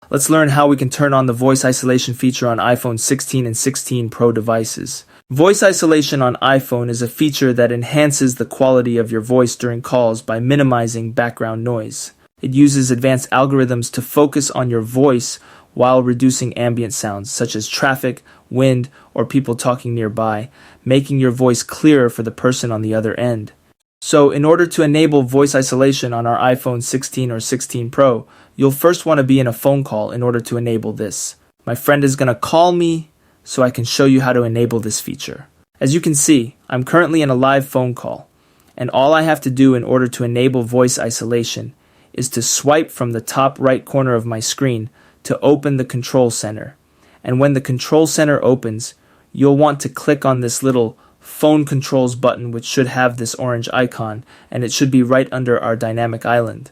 Let's learn how we can turn on the voice isolation feature on iPhone 16 and 16 Pro devices. Voice isolation on iPhone is a feature that enhances the quality of your voice during calls by minimizing background noise. It uses advanced algorithms to focus on your voice while reducing ambient sounds such as traffic, wind, or people talking nearby, making your voice clearer for the person on the other end. So, in order to enable voice isolation on our iPhone 16 or 16 Pro, you'll first want to be in a phone call in order to enable this. My friend is going to call me so I can show you how to enable this feature. As you can see, I'm currently in a live phone call, and all I have to do in order to enable voice isolation is to swipe from the top right corner of my screen to open the control center. And when the control center opens, you'll want to click on this little phone controls button, which should have this orange icon, and it should be right under our dynamic island.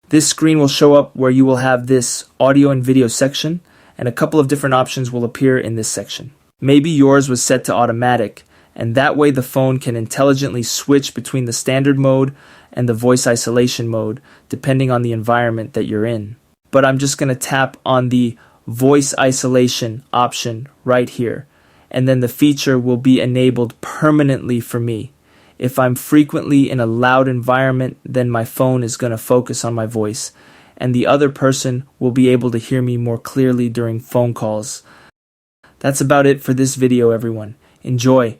This screen will show up where you will have this audio and video section, and a couple of different options will appear in this section. Maybe yours was set to automatic, and that way the phone can intelligently switch between the standard mode and the voice isolation mode, depending on the environment that you're in. But I'm just going to tap on the voice isolation option right here, and then the feature will be enabled permanently for me. If I'm frequently in a loud environment, then my phone is going to focus on my voice, and the other person will be able to hear me more clearly during phone calls. That's about it for this video, everyone. Enjoy!